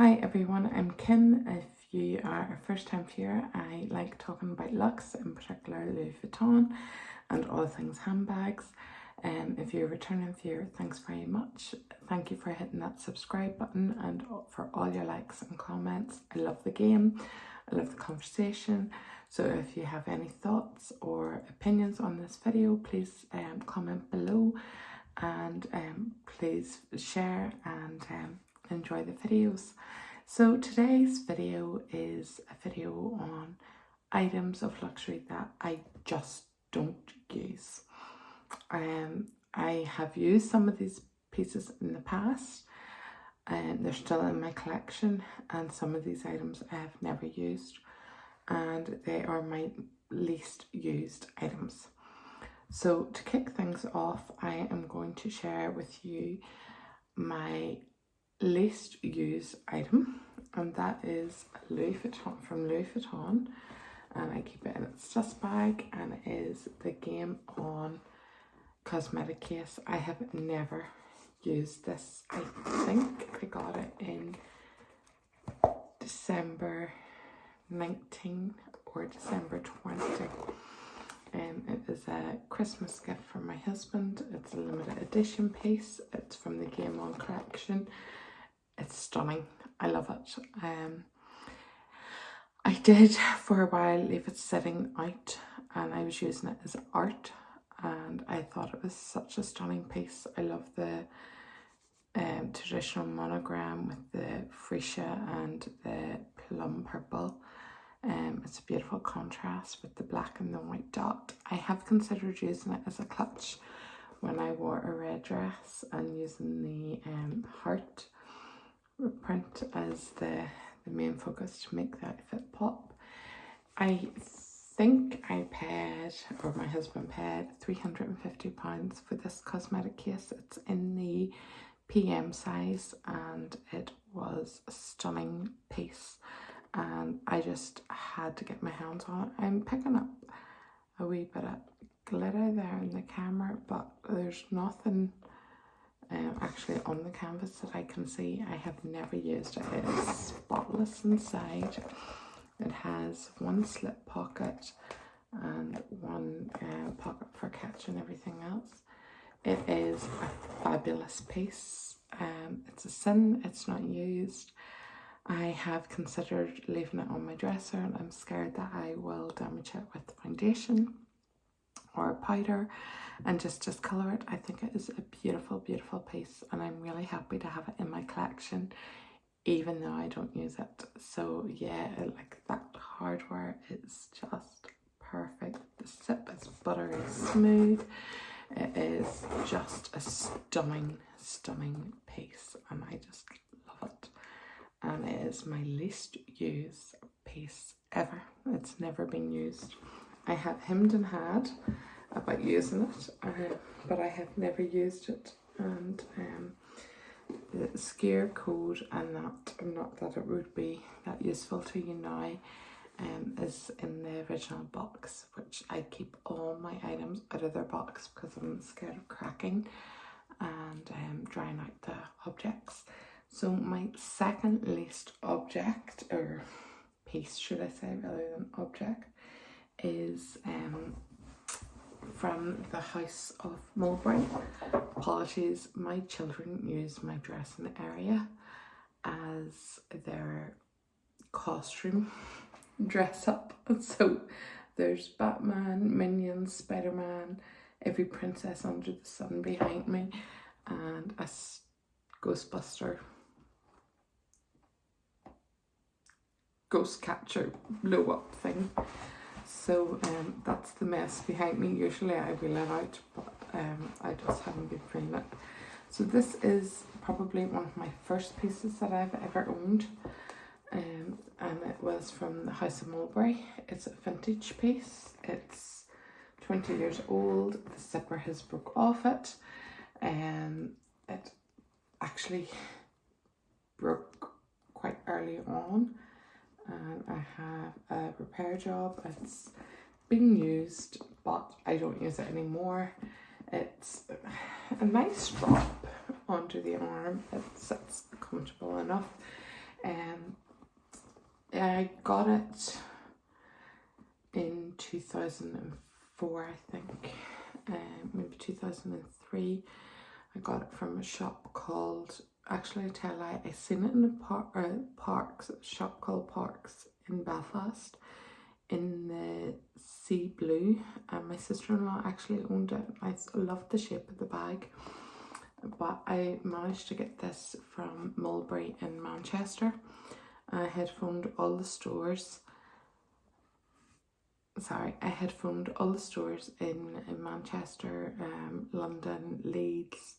Hi everyone, I'm Kim. If you are a first time viewer, I like talking about luxe, in particular Louis Vuitton and all things handbags. If you're a returning viewer, thanks very much. Thank you for hitting that subscribe button and for all your likes and comments. I love the game, I love the conversation. So if you have any thoughts or opinions on this video, please comment below and please share and enjoy the videos. So today's video is a video on items of luxury that I just don't use. I have used some of these pieces in the past and they're still in my collection, and some of these items I have never used and they are my least used items. So to kick things off, I am going to share with you my least used item, and that is Louis Vuitton, from Louis Vuitton, and I keep it in its dust bag, and it is the Game On Cosmetic case. I have never used this. I think I got it in December 19 or December 20. It is a Christmas gift from my husband. It's a limited edition piece. It's from the Game On collection. It's stunning. I love it. I did for a while leave it sitting out, and I was using it as art, and I thought it was such a stunning piece. I love the traditional monogram with the freesia and the plum purple. It's a beautiful contrast with the black and the white dot. I have considered using it as a clutch when I wore a red dress, and using the heart print as the main focus to make the outfit pop. I think I paid, or my husband paid, £350 for this cosmetic case. It's in the PM size and it was a stunning piece, and I just had to get my hands on it. I'm picking up a wee bit of glitter there in the camera, but there's nothing actually on the canvas that I can see. I have never used it. It is spotless inside. It has one slip pocket and one pocket for catching everything else. It is a fabulous piece. It's a sin it's not used. I have considered leaving it on my dresser, and I'm scared that I will damage it with foundation or powder and just discolor it. I think it is a beautiful, beautiful piece, and I'm really happy to have it in my collection even though I don't use it. So yeah, like that hardware is just perfect. The sip is buttery smooth. It is just a stunning, stunning piece, and I just love it. And it is my least used piece ever. It's never been used. I have hemmed and had about using it, but I have never used it. And the scare code and that, not that it would be that useful to you now, is in the original box, which I keep all my items out of their box because I'm scared of cracking and drying out the objects. So my second least object, or piece should I say rather than object, is from the House of Mulberry. Apologies, my children use my dressing area as their costume dress up. So there's Batman, Minions, Spider-Man, every princess under the sun behind me, and a Ghostbuster, ghost catcher blow up thing. So that's the mess behind me. Usually I will let out, but I just haven't been feeling it. So this is probably one of my first pieces that I've ever owned, and it was from the House of Mulberry. It's a vintage piece. It's 20 years old. The zipper has broke off it, and it actually broke quite early on, and I have a repair job. It's being used, but I don't use it anymore. It's a nice strap onto the arm. It sits comfortable enough. I got it in 2004, I think, maybe 2003. I got it from a shop called, actually I tell a lie, I seen it in a shop called Parks in Belfast in the sea blue, and my sister-in-law actually owned it. I loved the shape of the bag, but I managed to get this from Mulberry in Manchester. I had phoned all the stores. I had phoned all the stores in Manchester, London, Leeds,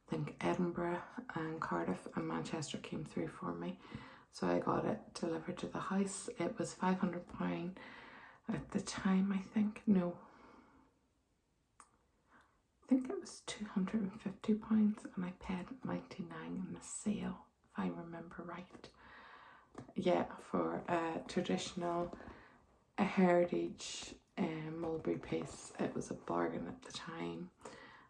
I think Edinburgh and Cardiff, and Manchester came through for me. So I got it delivered to the house. It was £500 at the time, I think. No. I think it was £250 and I paid £99 in the sale, if I remember right. Yeah, for a traditional heritage mulberry piece. It was a bargain at the time,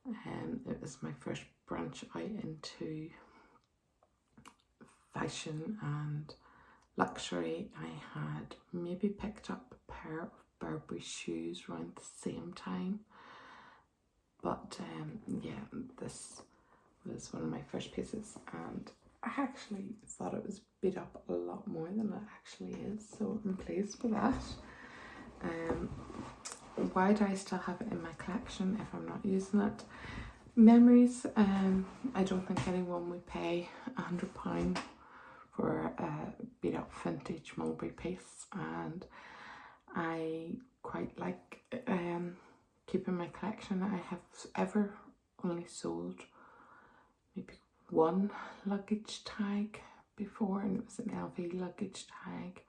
and it was my first branch out into fashion and luxury. I had maybe picked up a pair of Burberry shoes around the same time, but yeah, this was one of my first pieces, and I actually thought it was beat up a lot more than it actually is, so I'm pleased with that. Why do I still have it in my collection if I'm not using it? Memories. I don't think anyone would pay £100 for a beat up vintage mulberry piece, and I quite like keeping my collection. I have ever only sold maybe one luggage tag before, and it was an LV luggage tag,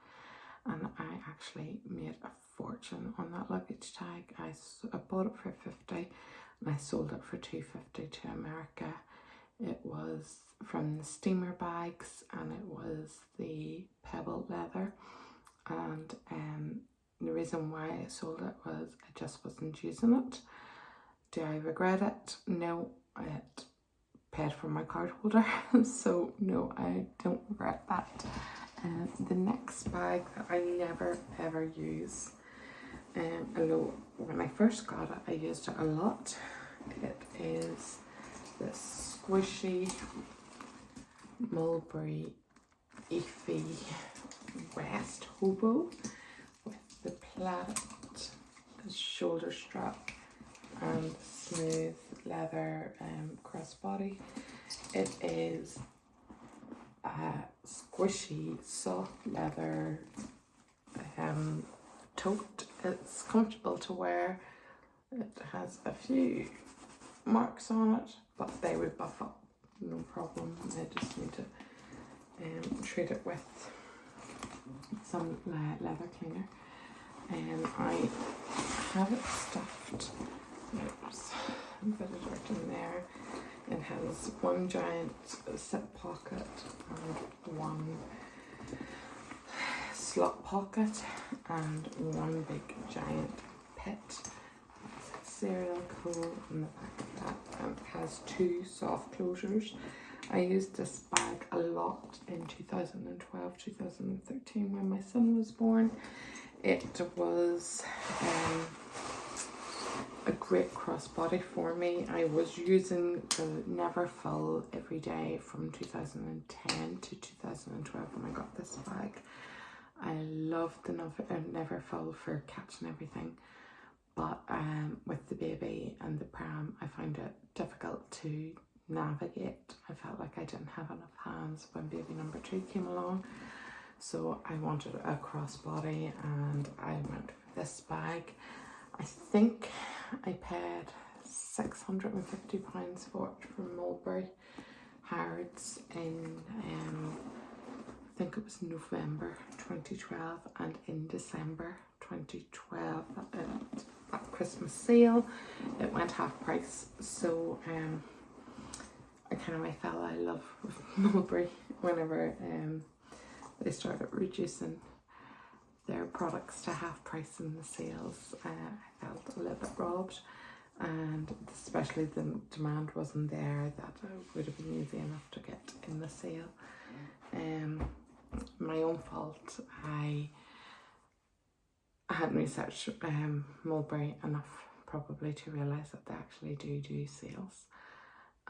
and I actually made a fortune on that luggage tag. I bought it for $50 and I sold it for $250 to America. It was from the steamer bags, and it was the pebble leather, and the reason why I sold it was I just wasn't using it. Do I regret it? No, it paid for my card holder, so no, I don't regret that. The next bag that I never ever use, although when I first got it I used it a lot, it is this squishy Mulberry Effie West Hobo with the plaid shoulder strap and smooth leather crossbody. It is a squishy soft leather tote. It's comfortable to wear. It has a few marks on it, but they would buff up, no problem. I just need to treat it with some leather cleaner. I have it stuffed. Oops, a bit of dirt in there. It has one giant zip pocket and one slot pocket and one big giant pit. Cereal coal in the back of that, and it has two soft closures. I used this bag a lot in 2012, 2013 when my son was born. It was a great crossbody for me. I was using the Never Full every day from 2010 to 2012 when I got this bag. I loved the Never Full for catching everything, but with the baby and the pram I found it difficult to navigate. I felt like I didn't have enough hands when baby number 2 came along, so I wanted a crossbody and I went for this bag. I think I paid £650 for it from Mulberry Harrods in I think it was November 2012, and in December 2012 at Christmas sale it went half price. So I fell out of love with Mulberry whenever they started reducing their products to half price in the sales. I felt a little bit robbed, and especially the demand wasn't there that it would have been easy enough to get in the sale. my own fault. I hadn't researched Mulberry enough probably to realise that they actually do sales.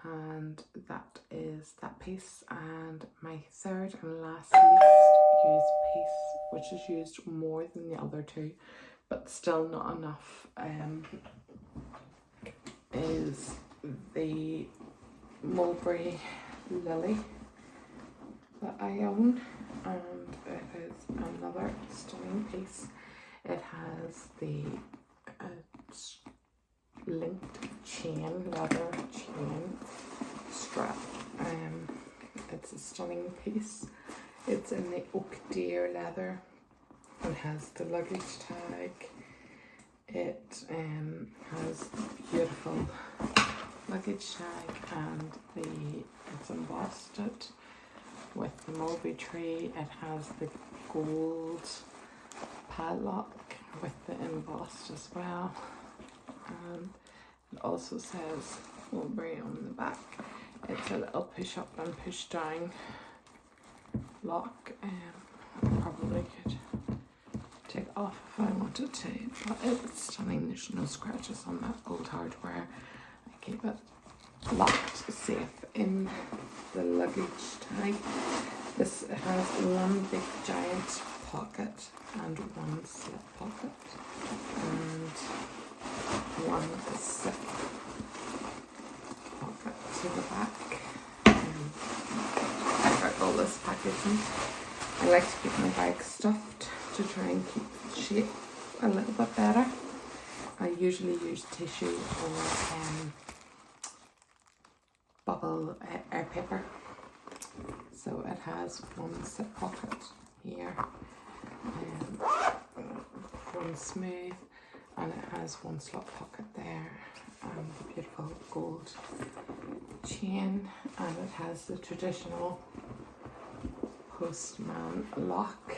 And that is that piece. And my third and last least used piece, which is used more than the other two but still not enough, is the Mulberry Lily that I own, and it is another stunning piece. It has the linked chain, leather chain strap. It's a stunning piece. It's in the oak deer leather. It has the luggage tag. It has beautiful luggage tag, and it's embossed it with the mulberry tree. It has the gold padlock with the embossed as well. It also says Mulberry on the back. It's a little push up and push down lock. I probably could take it off if I wanted to, but it's stunning. There's no scratches on that gold hardware. I keep it locked safe in the luggage tag. This has one big giant pocket and one slip pocket and one zip pocket to the back. I've got all this packaging. I like to keep my bag stuffed to try and keep the shape a little bit better. I usually use tissue or bubble air paper. So it has one zip pocket here, one smooth, and it has one slot pocket there, and the beautiful gold chain, and it has the traditional postman lock.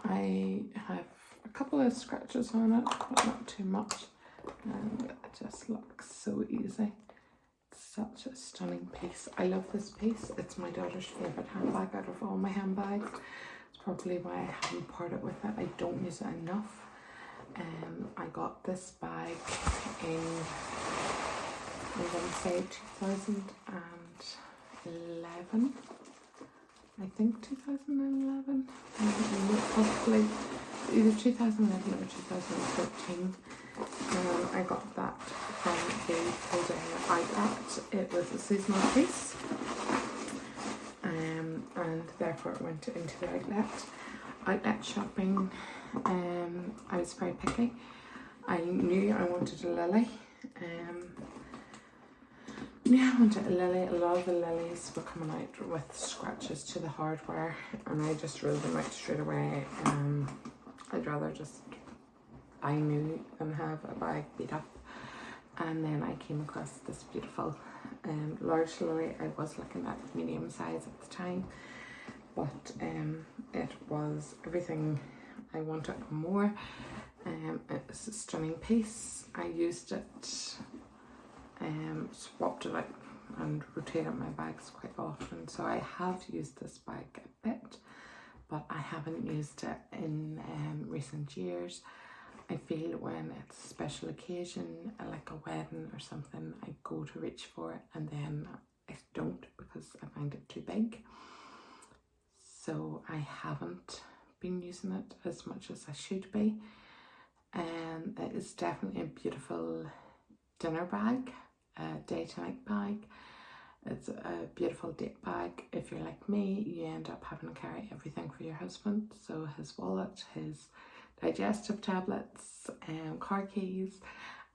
I have a couple of scratches on it, but not too much, and it just looks so easy. Such a stunning piece. I love this piece. It's my daughter's favourite handbag out of all my handbags. It's probably why I haven't parted with it. I don't use it enough. I got this bag in, I'm going to say 2011. I think 2011. Possibly either 2011 or 2013. I got that from the Pull outlet. It was a seasonal piece, and therefore it went into the outlet shopping. I was very picky. I knew I wanted a lily. A lot of the lilies were coming out with scratches to the hardware, and I just rolled them out straight away. I'd rather just buy new than have a bag beat up. And then I came across this beautiful large lily. I was looking at medium size at the time, but it was everything I wanted and more. It's a stunning piece. I used it, swapped it out and rotated my bags quite often, so I have used this bag a bit, but I haven't used it in recent years. I feel when it's a special occasion, like a wedding or something, I go to reach for it and then I don't because I find it too big. So I haven't been using it as much as I should be. And it is definitely a beautiful dinner bag, a day to night bag. It's a beautiful date bag. If you're like me, you end up having to carry everything for your husband. So his wallet, his digestive tablets, car keys.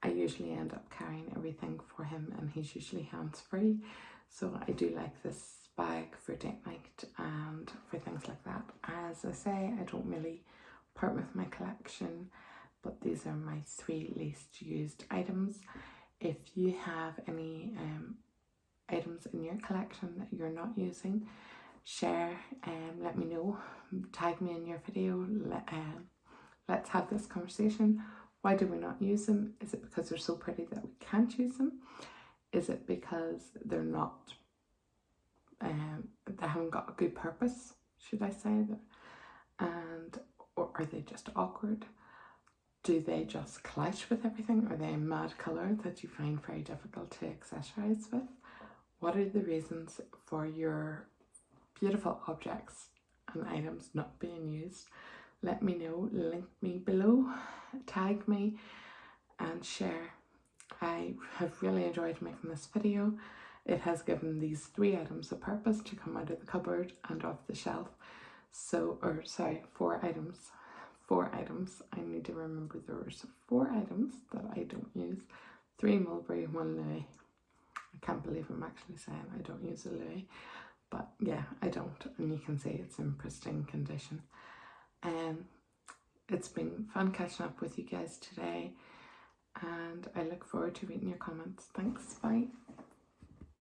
I usually end up carrying everything for him, and he's usually hands-free. So I do like this bag for date night and for things like that. As I say, I don't really part with my collection, but these are my 3 least used items. If you have any items in your collection that you're not using, share and let me know. Tag me in your video. Let's have this conversation. Why do we not use them? Is it because they're so pretty that we can't use them? Is it because they're not they haven't got a good purpose, should I say, or are they just awkward? Do they just clash with everything? Are they a mad colour that you find very difficult to accessorise with? What are the reasons for your beautiful objects and items not being used? Let me know, link me below, tag me and share. I have really enjoyed making this video. It has given these 3 items a purpose to come out of the cupboard and off the shelf. So, or sorry, 4 items. 4 items. I need to remember there were 4 items that I don't use. 3 Mulberry, 1 Louis. I can't believe I'm actually saying I don't use a Louis. But yeah, I don't. And you can see it's in pristine condition. It's been fun catching up with you guys today. And I look forward to reading your comments. Thanks. Bye.